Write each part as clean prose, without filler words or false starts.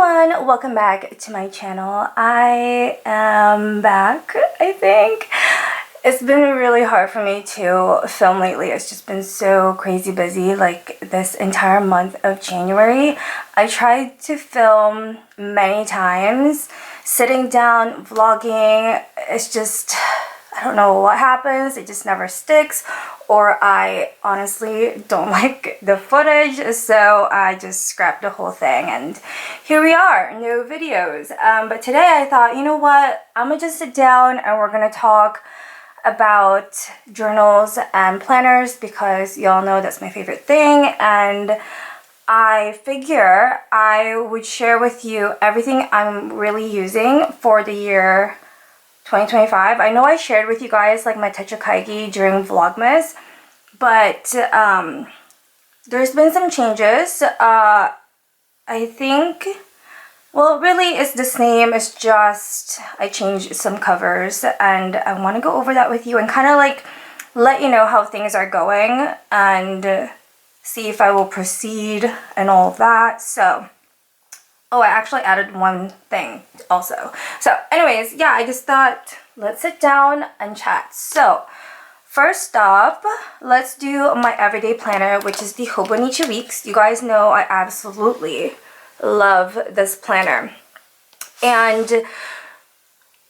everyone, welcome back to my channel. I am back, I think. It's been really hard for me to film lately. It's just been so crazy busy, like this entire month of January. I tried to film many times, sitting down, vlogging. It's just, I don't know what happens. It just never sticks, or I honestly don't like the footage, so I just scrapped the whole thing, and here we are, no videos. But today I thought, you know what, I'm gonna just sit down and we're gonna talk about journals and planners, because y'all know that's my favorite thing, and I figure I would share with you everything I'm really using for the year 2025. I know I shared with you guys like my Techo during Vlogmas, but there's been some changes. I think, well, really it's the same. It's just I changed some covers, and I want to go over that with you and kind of like let you know how things are going and see if I will proceed and all of that. So oh, I actually added one thing also. So anyways, yeah, I just thought let's sit down and chat. So first up, let's do my everyday planner, which is the Hobonichi Weeks. You guys know I absolutely love this planner, and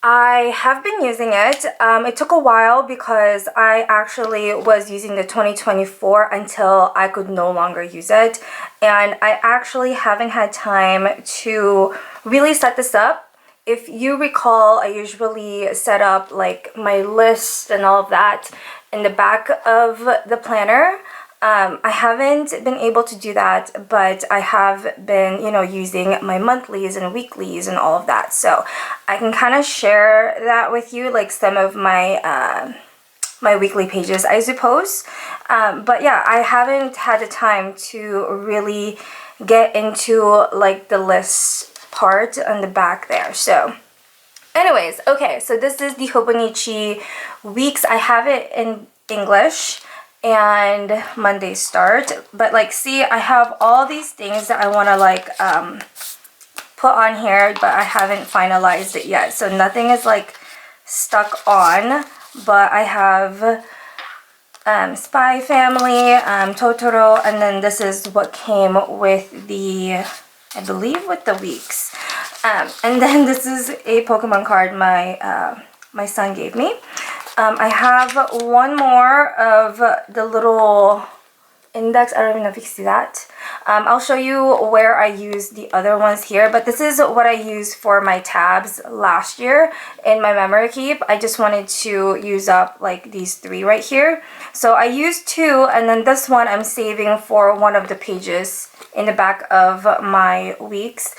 I have been using it. It took a while because I actually was using the 2024 until I could no longer use it, and I actually haven't had time to really set this up. If you recall, I usually set up like my list and all of that in the back of the planner. I haven't been able to do that, but I have been, using my monthlies and weeklies and all of that. So I can kind of share that with you, like some of my my weekly pages, I suppose. But yeah, I haven't had the time to really get into like the list part on the back there. So anyways, okay, so this is the Hobonichi Weeks. I have it in English and Monday start, but like, see, I have all these things that I want to like put on here, but I haven't finalized it yet, so nothing is like stuck on. But I have Spy Family, Totoro, and then this is what came with the, I believe, with the weeks. And then this is a Pokemon card my son gave me. I have one more of the little index. I don't even know if you can see that. I'll show you where I use the other ones here, but this is what I used for my tabs last year in my memory keep. I just wanted to use up like these three right here. So I used two, and then this one I'm saving for one of the pages in the back of my weeks.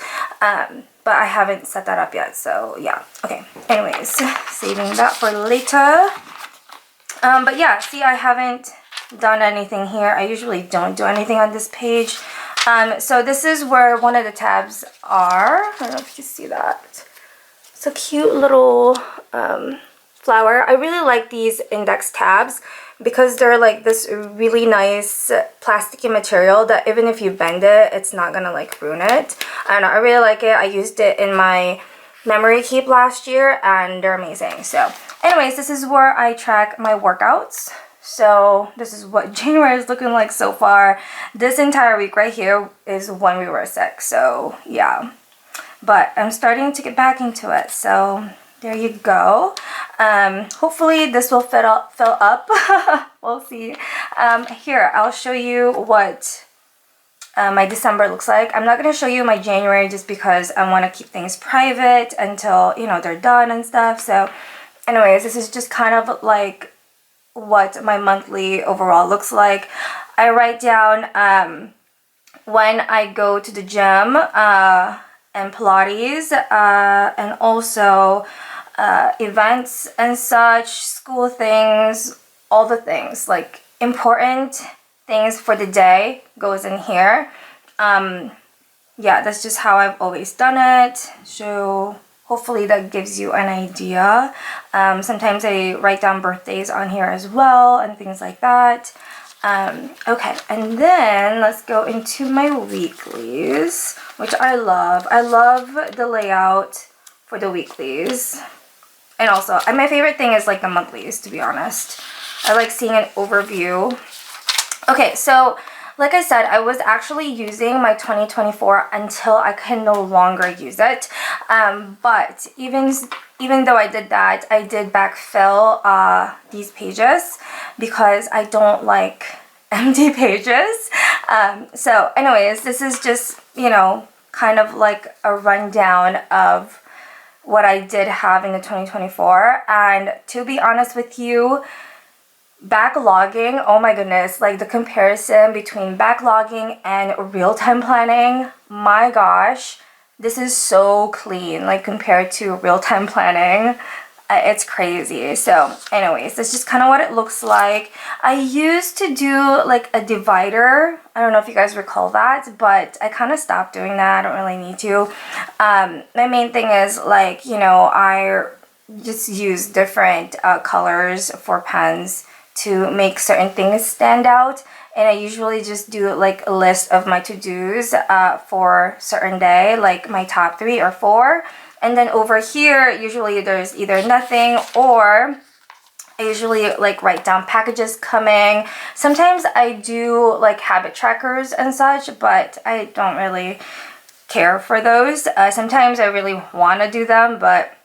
But I haven't set that up yet, so yeah. Okay, anyways, saving that for later. But yeah, see, I haven't done anything here. I usually don't do anything on this page. So this is where one of the tabs are. I don't know if you can see that. It's a cute little flower. I really like these index tabs because they're like this really nice plasticky material that even if you bend it, it's not gonna like ruin it. I don't know, I really like it. I used it in my memory keep last year and they're amazing. So anyways, this is where I track my workouts. So this is what January is looking like so far. This entire week right here is when we were sick, so yeah. But I'm starting to get back into it, so there you go. Hopefully this will fill up. We'll see. Here, I'll show you what my December looks like. I'm not going to show you my January just because I want to keep things private until, they're done and stuff. So anyways, this is just kind of like what my monthly overall looks like. I write down when I go to the gym and Pilates, and also events and such, school things, all the things, like important things for the day goes in here. Yeah, that's just how I've always done it. So hopefully that gives you an idea. Sometimes I write down birthdays on here as well and things like that. Okay, and then let's go into my weeklies, which I love. I love the layout for the weeklies. And also, my favorite thing is like the monthlies, to be honest. I like seeing an overview. Okay, so like I said, I was actually using my 2024 until I can no longer use it. But even though I did that, I did backfill these pages because I don't like empty pages. So anyways, this is just, you know, kind of like a rundown of what I did have in the 2024. And to be honest with you, backlogging, oh my goodness, like the comparison between backlogging and real-time planning, my gosh, this is so clean, like compared to real-time planning. It's crazy. So anyways, that's just kind of what it looks like. I used to do like a divider. I don't know if you guys recall that, but I kind of stopped doing that. I don't really need to. My main thing is like, you know, I just use different colors for pens to make certain things stand out, and I usually just do like a list of my to-dos for certain day, like my top 3 or 4, and then over here usually there's either nothing, or I usually like write down packages coming. Sometimes I do like habit trackers and such, but I don't really care for those. Sometimes I really want to do them, but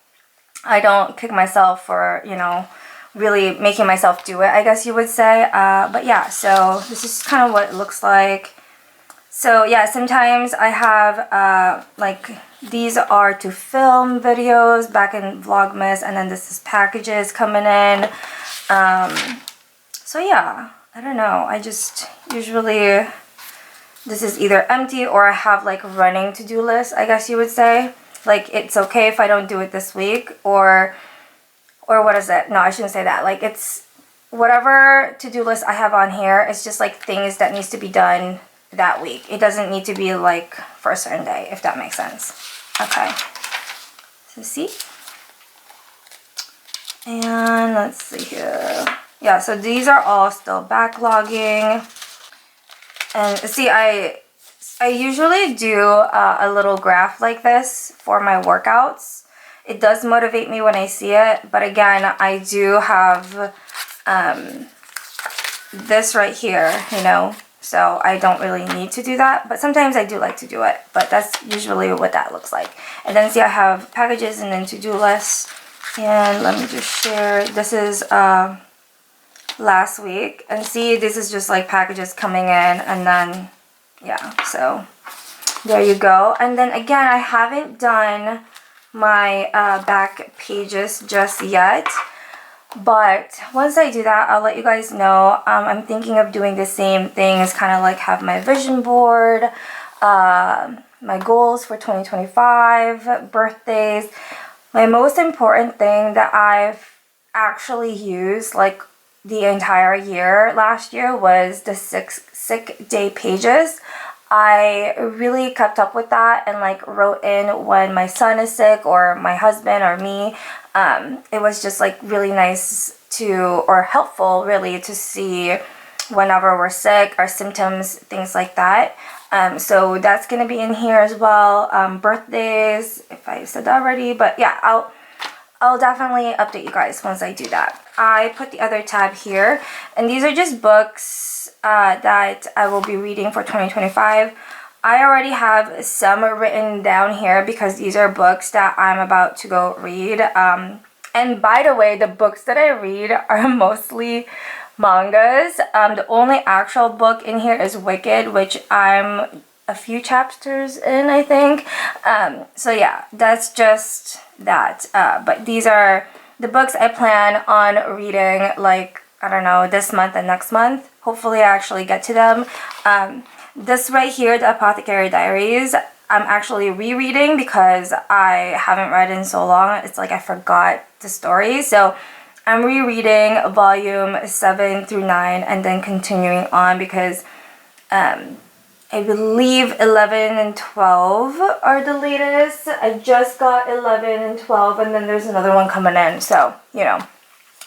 I don't kick myself for, you know, really making myself do it, I guess you would say. But yeah, so this is kind of what it looks like. So yeah, sometimes I have like these are to film videos back in Vlogmas, and then this is packages coming in. So yeah, I don't know, I just usually, this is either empty or I have like running to-do list, I guess you would say. Like it's okay if I don't do it this week, or what is it? No, I shouldn't say that. Like it's whatever to-do list I have on here, it's just like things that needs to be done that week. It doesn't need to be like for a certain day, if that makes sense. Okay. So see? And let's see here. Yeah, so these are all still backlogging. And see, I usually do a little graph like this for my workouts. It does motivate me when I see it, but again, I do have this right here, you know, so I don't really need to do that, but sometimes I do like to do it, but that's usually what that looks like. And then see, I have packages and then to-do lists, and let me just share, this is last week, and see, this is just like packages coming in, and then yeah, so there you go. And then again, I haven't done my back pages just yet, but once I do that, I'll let you guys know. I'm thinking of doing the same thing as kind of like have my vision board, my goals for 2025, birthdays. My most important thing that I've actually used like the entire year last year was the 6 sick day pages. I really kept up with that and like wrote in when my son is sick or my husband or me. It was just like really nice to, or helpful really, to see whenever we're sick, our symptoms, things like that. So that's gonna be in here as well. Birthdays, if I said that already, but yeah, I'll definitely update you guys once I do that. I put the other tab here, and these are just books that I will be reading for 2025. I already have some written down here because these are books that I'm about to go read. And by the way, the books that I read are mostly mangas. The only actual book in here is Wicked, which I'm a few chapters in, I think. So yeah, that's just that. But these are the books I plan on reading, like, I don't know, this month and next month. Hopefully I actually get to them. This right here, the Apothecary Diaries, I'm actually rereading because I haven't read in so long. It's like I forgot the story. So I'm rereading volume 7 through 9 and then continuing on because I believe 11 and 12 are the latest. I just got 11 and 12, and then there's another one coming in. So, you know.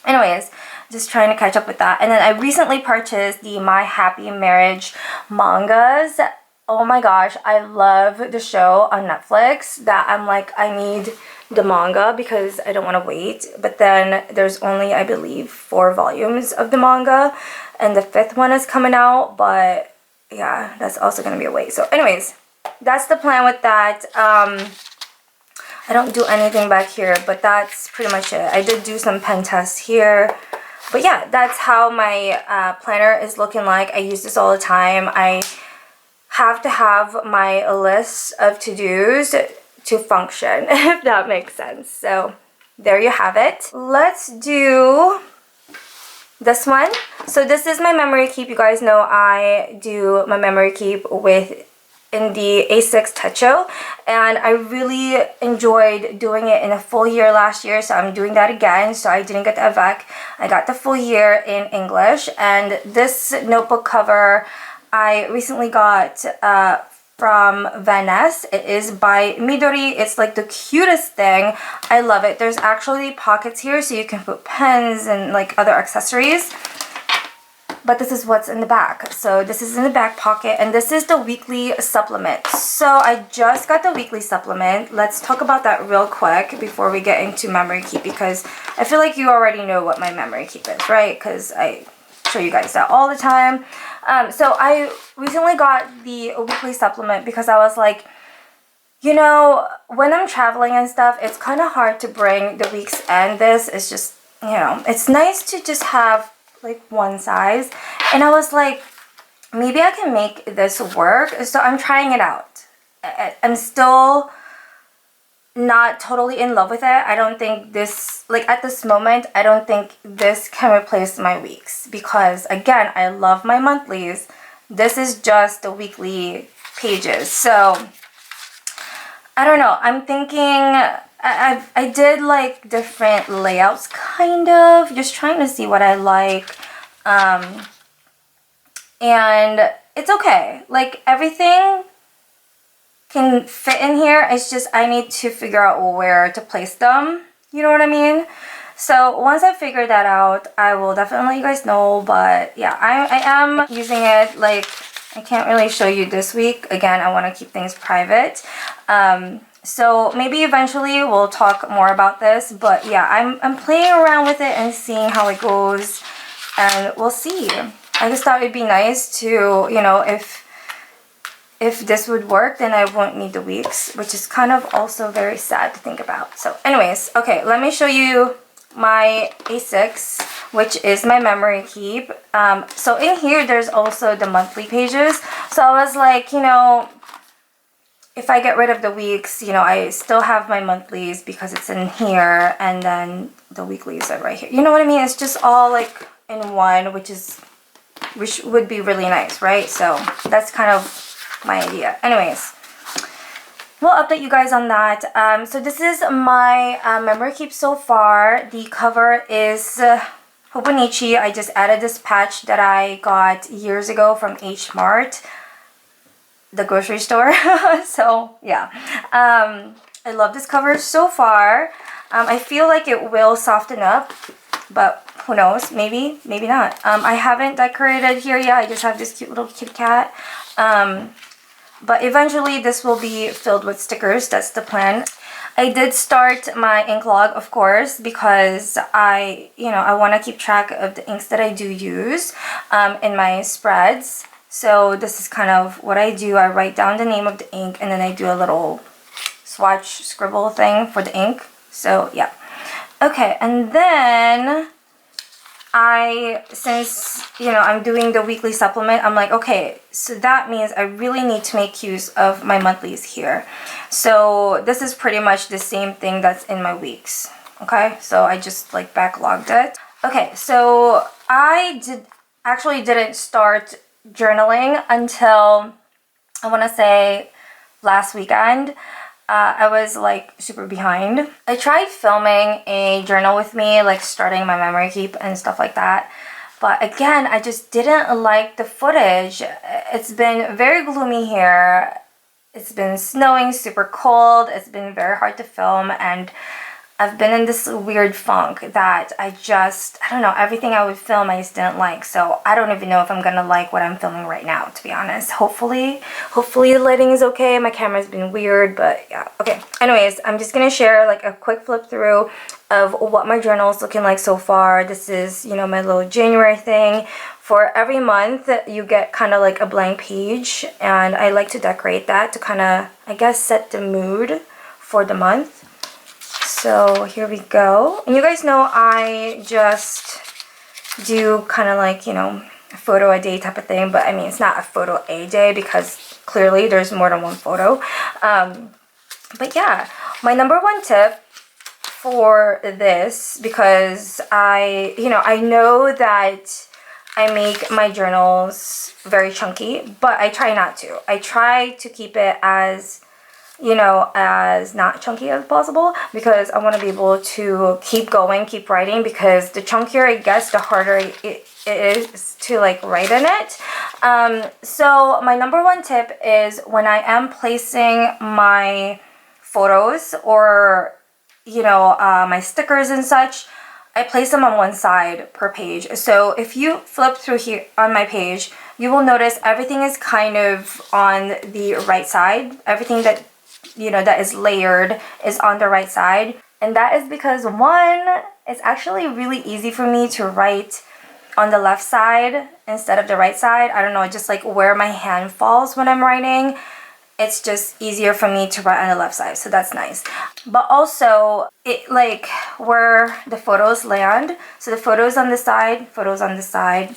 Anyways, just trying to catch up with that. And then I recently purchased the My Happy Marriage mangas. Oh my gosh, I love the show on Netflix that I'm like, I need the manga because I don't want to wait. But then there's only, I believe, 4 volumes of the manga, and the 5th one is coming out. But yeah, that's also gonna be a wait. So anyways, that's the plan with that. I don't do anything back here, but that's pretty much it. I did do some pen tests here. But yeah, that's how my planner is looking like. I use this all the time. I have to have my list of to-dos to function, if that makes sense. So there you have it. Let's do this one. So this is my memory keep. You guys know I do my memory keep in the A6 Techo, and I really enjoyed doing it in a full year last year, so I'm doing that again. So I didn't get the avec, I got the full year in English. And this notebook cover I recently got from Van Ness. It is by Midori. It's like the cutest thing. I love it. There's actually pockets here so you can put pens and like other accessories. But this is what's in the back. So this is in the back pocket, and this is the weekly supplement. So I just got the weekly supplement. Let's talk about that real quick before we get into memory keep, because I feel like you already know what my memory keep is, right? Because I show you guys that all the time. So I recently got the weekly supplement because I was like, you know, when I'm traveling and stuff, it's kind of hard to bring the week's end. This is just, you know, it's nice to just have like one size. And I was like, maybe I can make this work. So I'm trying it out. I'm still not totally in love with it. I don't think this, like at this moment, I don't think this can replace my weeks, because again, I love my monthlies. This is just the weekly pages. So I don't know. I'm thinking I did like different layouts, kind of just trying to see what I like, and it's okay. Like everything can fit in here. It's just I need to figure out where to place them. You know what I mean? So once I figure that out, I will definitely let you guys know. But yeah, I am using it. Like I can't really show you this week. Again, I want to keep things private. So maybe eventually we'll talk more about this, but yeah, I'm playing around with it and seeing how it goes, and we'll see. I just thought it'd be nice to, you know, if this would work, then I won't need the weeks, which is kind of also very sad to think about. So anyways, okay, let me show you my A6, which is my memory keep. So in here, there's also the monthly pages. So I was like, you know, if I get rid of the weeks, you know, I still have my monthlies because it's in here, and then the weeklies are right here. You know what I mean? It's just all like in one, which would be really nice, right? So that's kind of my idea. Anyways, we'll update you guys on that. So this is my memory keep so far. The cover is Hobonichi. I just added this patch that I got years ago from HMart, the grocery store. So yeah, I love this cover so far. I feel like it will soften up, but who knows, maybe not. I haven't decorated here yet. I just have this cute little Kit Kat, but eventually this will be filled with stickers. That's the plan. I did start my ink log, of course, because I want to keep track of the inks that I do use in my spreads. So this is kind of what I do. I write down the name of the ink, and then I do a little swatch scribble thing for the ink. So yeah. Okay, and then since, you know, I'm doing the weekly supplement, I'm like, okay, so that means I really need to make use of my monthlies here. So this is pretty much the same thing that's in my weeks. Okay, so I just like backlogged it. Okay, so I didn't start journaling until, I want to say, last weekend. I was like super behind. I tried filming a journal with me, like starting my memory keep and stuff like that, but again, I just didn't like the footage. It's been very gloomy here. It's been snowing, super cold. It's been very hard to film, and I've been in this weird funk that I don't know, everything I would film I just didn't like. So I don't even know if I'm gonna like what I'm filming right now, to be honest. Hopefully the lighting is okay. My camera's been weird, but yeah. Okay, anyways, I'm just gonna share like a quick flip through of what my journal is looking like so far. This is, you know, my little January thing. For every month, you get kind of like a blank page, and I like to decorate that to kind of, I guess, set the mood for the month. So here we go. And you guys know I just do kind of like, you know, a photo a day type of thing, but I mean, it's not a photo a day because clearly there's more than one photo. But yeah, my number one tip for this, because I know that I make my journals very chunky, but I try not to. I try to keep it as, you know, as not chunky as possible, because I want to be able to keep going, keep writing, because the chunkier it gets, the harder it is to like write in it. So my number one tip is when I am placing my photos or, you know, my stickers and such, I place them on one side per page. So if you flip through here on my page, you will notice everything is kind of on the right side. Everything that, you know, that is layered is on the right side. And that is because, one, it's actually really easy for me to write on the left side instead of the right side. I don't know, just like where my hand falls when I'm writing, it's just easier for me to write on the left side, so that's nice. But also, it like where the photos land, so the photos on the side, photos on the side.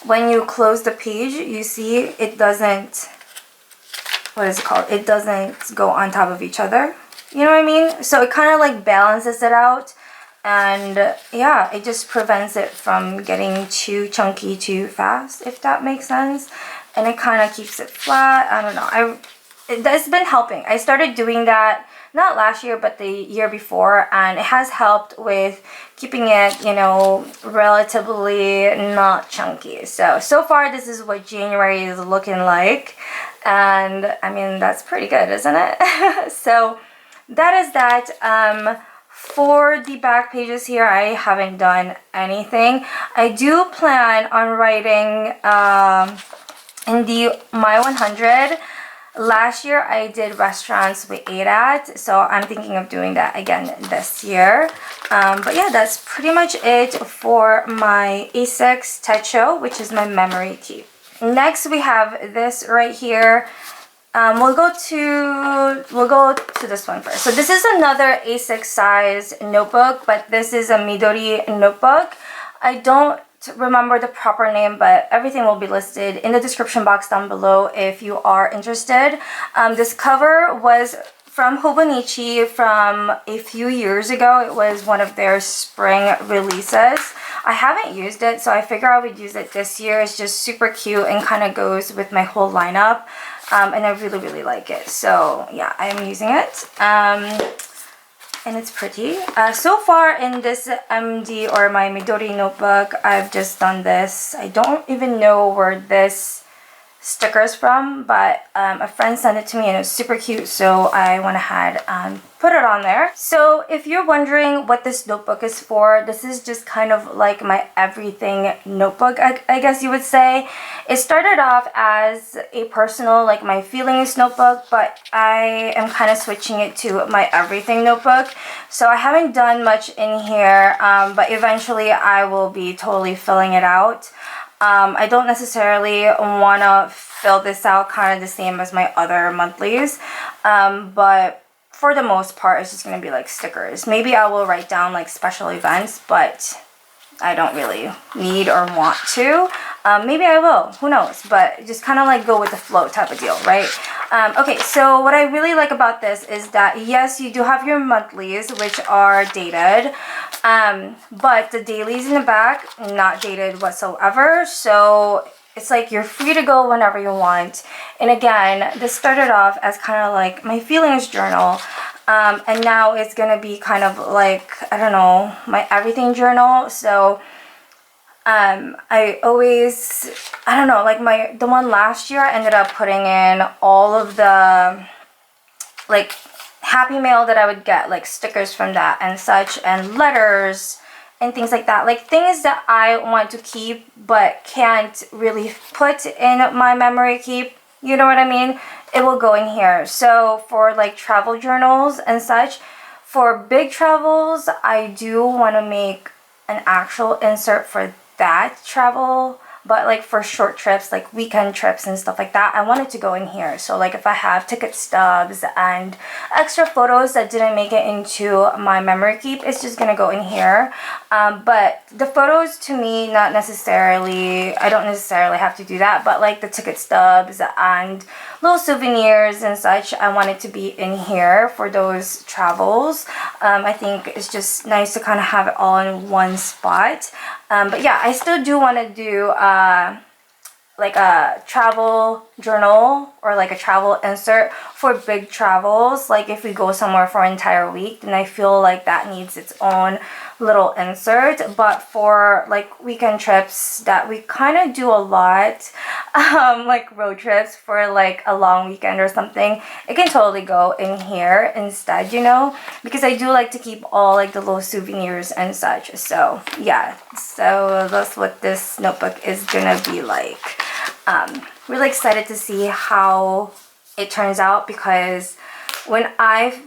When you close the page, you see it doesn't, what is it called? It doesn't go on top of each other. You know what I mean? So it kind of like balances it out, and yeah, it just prevents it from getting too chunky too fast, if that makes sense. And it kind of keeps it flat. I don't know. It's been helping. I started doing that not last year, but the year before, and it has helped with keeping it, you know, relatively not chunky. So far, this is what January is looking like. And I mean, that's pretty good, isn't it? So that is that. For the back pages here, I haven't done anything. I do plan on writing in the My 100. Last year I did restaurants we ate at, so I'm thinking of doing that again this year. But yeah, that's pretty much it for my A6 Techo, which is my memory keep. Next we have this right here. We'll go to this one first. So this is another A6 size notebook, but this is a Midori notebook. I don't remember the proper name, but everything will be listed in the description box down below if you are interested. This cover was from Hobonichi from a few years ago. It was one of their spring releases. I haven't used it, so I figure I would use it this year. It's just super cute and kind of goes with my whole lineup. And I really, really like it. So yeah, I'm using it. And it's pretty. So far in this MD or my Midori notebook, I've just done this. I don't even know where this sticker is from, but a friend sent it to me and it was super cute, so I went ahead and put it on there. So if you're wondering what this notebook is for, this is just kind of like my everything notebook, I guess you would say. It started off as a personal, like my feelings notebook, but I am kind of switching it to my everything notebook. So I haven't done much in here, but eventually I will be totally filling it out. I don't necessarily want to fill this out kind of the same as my other monthlies, but for the most part it's just going to be like stickers. Maybe I will write down like special events, but I don't really need or want to. Maybe I will, who knows, but just kind of like go with the flow type of deal, right? Okay, so what I really like about this is that yes, you do have your monthlies, which are dated, but the dailies in the back, not dated whatsoever. So it's like you're free to go whenever you want. And again, this started off as kind of like my feelings journal, and now it's gonna be kind of like, I don't know, my everything journal. So I always, I don't know, like the one last year I ended up putting in all of the like Happy Mail that I would get, like stickers from that and such, and letters and things like that, like things that I want to keep but can't really put in my memory keep, you know what I mean, it will go in here. So for like travel journals and such, for big travels, I do want to make an actual insert for that travel. But like for short trips, like weekend trips and stuff like that, I want it to go in here. So like if I have ticket stubs and extra photos that didn't make it into my memory keep, it's just gonna go in here. But the photos, to me, not necessarily, I don't necessarily have to do that, but like the ticket stubs and little souvenirs and such, I want it to be in here for those travels. I think it's just nice to kind of have it all in one spot. But yeah, I still do want to do like a travel journal or like a travel insert for big travels. Like if we go somewhere for an entire week, then I feel like that needs its own little insert. But for like weekend trips that we kind of do a lot, like road trips for like a long weekend or something, it can totally go in here instead, you know, because I do like to keep all like the little souvenirs and such. So yeah, so that's what this notebook is gonna be like. Really excited to see how it turns out, because when I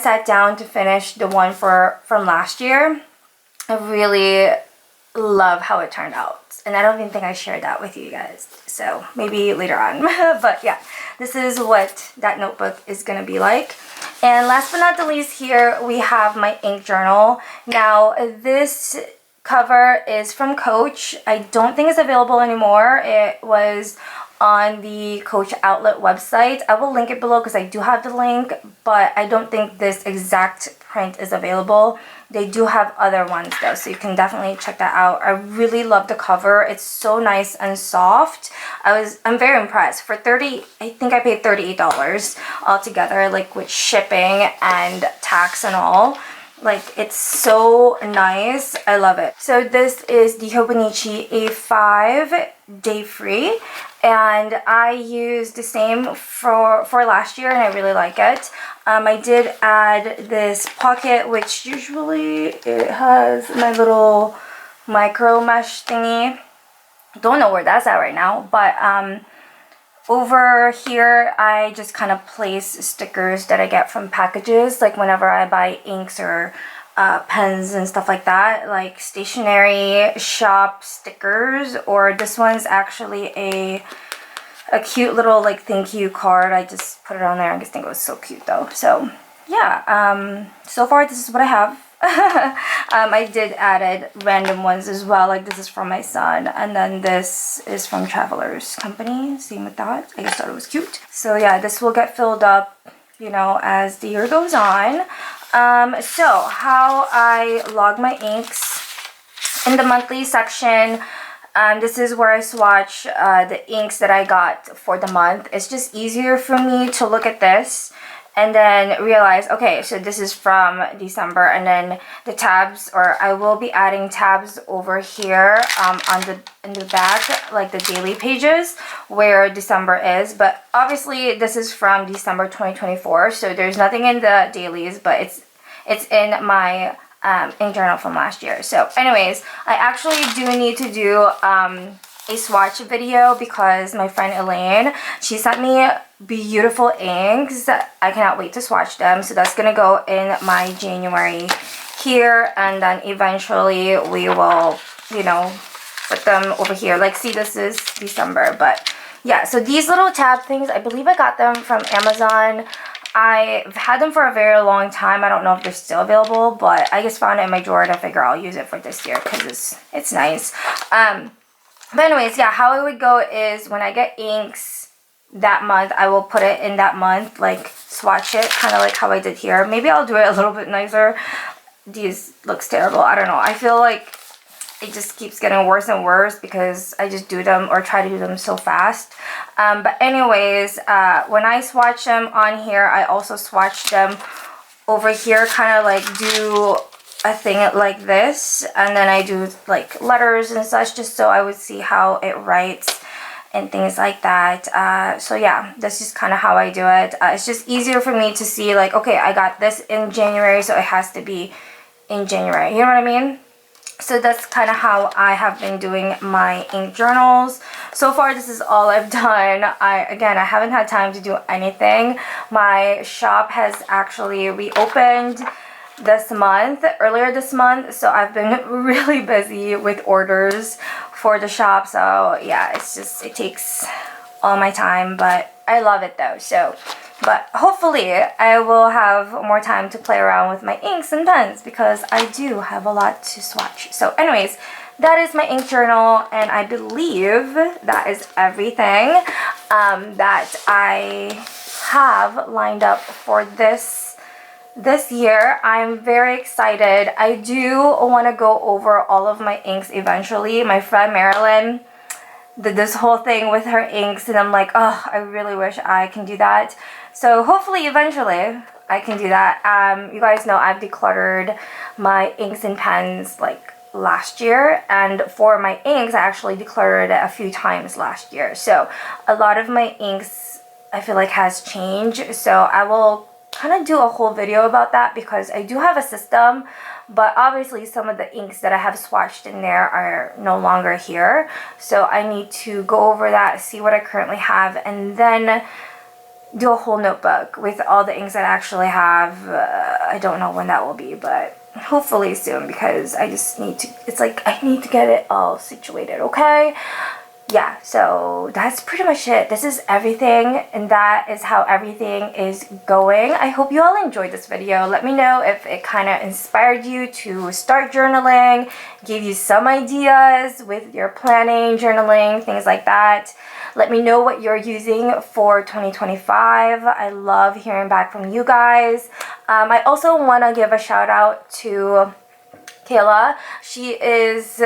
sat down to finish the one from last year, I really love how it turned out. And I don't even think I shared that with you guys. So maybe later on. But yeah, this is what that notebook is going to be like. And last but not the least, here we have my ink journal. Now this cover is from Coach. I don't think it's available anymore. It was on the Coach outlet website. I will link it below because I do have the link, but I don't think this exact print is available. They do have other ones though, so you can definitely check that out. I really love the cover. It's so nice and soft. I'm very impressed. For I think I paid $38 altogether, like with shipping and tax and all. Like, it's so nice. I love it. So this is the Hobonichi A5 Day Free, and I used the same for last year, and I really like it. I did add this pocket, which usually it has my little micro mesh thingy. Don't know where that's at right now, but over here, I just kind of place stickers that I get from packages, like whenever I buy inks or pens and stuff like that, like stationery shop stickers. Or this one's actually a cute little like thank you card. I just put it on there. I just think it was so cute though. So yeah, so far this is what I have. I did added random ones as well, like this is from my son, and then this is from Traveler's Company, same with that. I just thought it was cute. So yeah, this will get filled up, you know, as the year goes on. So how I log my inks in the monthly section, this is where I swatch the inks that I got for the month. It's just easier for me to look at this and then realize, okay, so this is from December, and then the tabs, or I will be adding tabs over here in the back, like the daily pages where December is. But obviously this is from December 2024, so there's nothing in the dailies, but it's in my ink journal from last year. So anyways, I actually do need to do a swatch video because my friend Elaine, she sent me beautiful inks. I cannot wait to swatch them. So that's gonna go in my January here, and then eventually we will, you know, put them over here. Like, see, this is December, but yeah. So these little tab things, I believe I got them from Amazon. I've had them for a very long time. I don't know if they're still available, but I just found it in my drawer and I figure I'll use it for this year because it's nice. But anyways, yeah, how it would go is when I get inks that month, I will put it in that month, like swatch it, kind of like how I did here. Maybe I'll do it a little bit nicer. These looks terrible. I don't know. I feel like it just keeps getting worse and worse because I just do them or try to do them so fast. But anyways, when I swatch them on here, I also swatch them over here, kind of like do a thing like this, and then I do like letters and such just so I would see how it writes. and things like that. So yeah, that's just kind of how I do it. It's just easier for me to see like, okay, I got this in January, so it has to be in January. You know what I mean? So that's kind of how I have been doing my ink journals. So far, this is all I've done. Again, I haven't had time to do anything. My shop has actually reopened earlier this month, so I've been really busy with orders for the shop. So yeah, it takes all my time, but I love it though. So but hopefully I will have more time to play around with my inks and pens, because I do have a lot to swatch. So anyways, that is my ink journal, and I believe that is everything that I have lined up for this year. I'm very excited. I do want to go over all of my inks eventually. My friend Marilyn did this whole thing with her inks, and I'm like, oh, I really wish I can do that. So hopefully eventually I can do that. You guys know I've decluttered my inks and pens like last year, and for my inks I actually decluttered it a few times last year. So a lot of my inks I feel like has changed, so I will kind of do a whole video about that, because I do have a system, but obviously some of the inks that I have swatched in there are no longer here. So I need to go over that, see what I currently have, and then do a whole notebook with all the inks that I actually have. I don't know when that will be, but hopefully soon, because I just need to, it's like I need to get it all situated, okay? Yeah, so that's pretty much it. This is everything, and that is how everything is going. I hope you all enjoyed this video. Let me know if it kind of inspired you to start journaling, gave you some ideas with your planning, journaling, things like that. Let me know what you're using for 2025. I love hearing back from you guys. I also want to give a shout out to Kayla. She is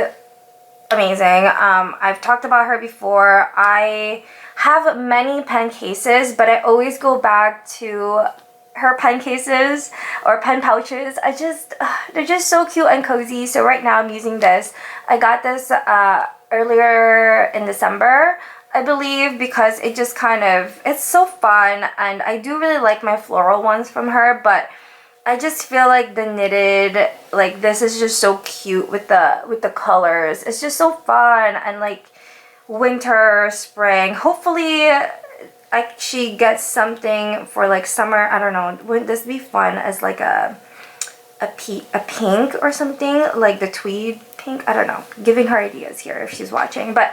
amazing. I've talked about her before. I have many pen cases, but I always go back to her pen cases or pen pouches. They're just so cute and cozy. So right now I'm using this. I got this earlier in December, I believe, because it just kind of, it's so fun, and I do really like my floral ones from her, but I just feel like the knitted, like this is just so cute with the colors. It's just so fun, and like winter, spring. Hopefully she gets something for like summer. I don't know. Wouldn't this be fun as like a pink or something, like the tweed pink? I don't know. Giving her ideas here if she's watching. But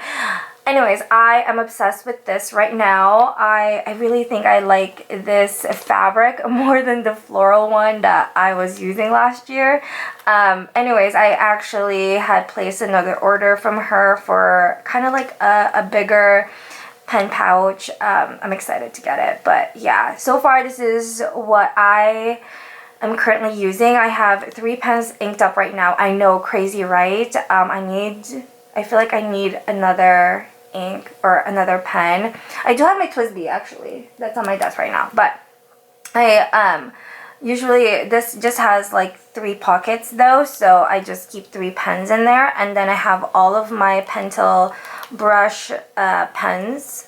anyways, I am obsessed with this right now. I really think I like this fabric more than the floral one that I was using last year. Anyways, I actually had placed another order from her for kind of like a bigger pen pouch. I'm excited to get it. But yeah, so far this is what I'm currently using. I have 3 pens inked up right now. I know, crazy, right? I feel like I need another ink or another pen. I do have my TWSBI actually. That's on my desk right now. But I usually this just has like 3 pockets though, so I just keep 3 pens in there, and then I have all of my Pentel brush pens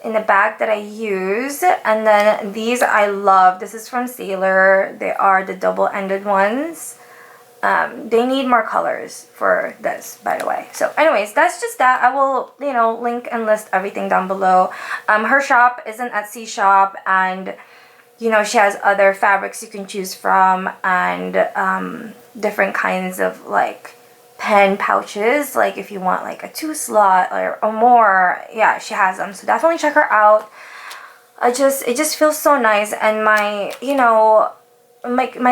in the bag that I use. And then these I love. This is from Sailor. They are the double-ended ones. They need more colors for this, by the way. So anyways, that's just that. I will, link and list everything down below. Her shop is an Etsy shop, and she has other fabrics you can choose from, and different kinds of like pen pouches, like if you want like a 2-slot or more. Yeah, she has them, so definitely check her out. It just feels so nice, and my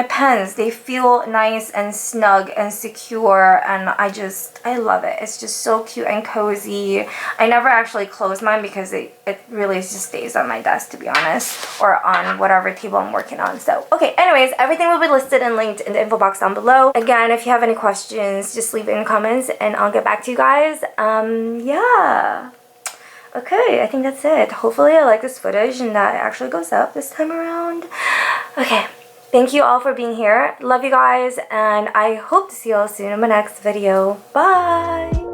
pens, they feel nice and snug and secure, and I love it. It's just so cute and cozy. I never actually close mine because it really just stays on my desk, to be honest, or on whatever table I'm working on. So okay, anyways, everything will be listed and linked in the info box down below. Again, if you have any questions, just leave it in comments and I'll get back to you guys. Yeah, okay, I think that's it. Hopefully I like this footage and that it actually goes up this time around. Okay, thank you all for being here. Love you guys, and I hope to see you all soon in my next video. Bye!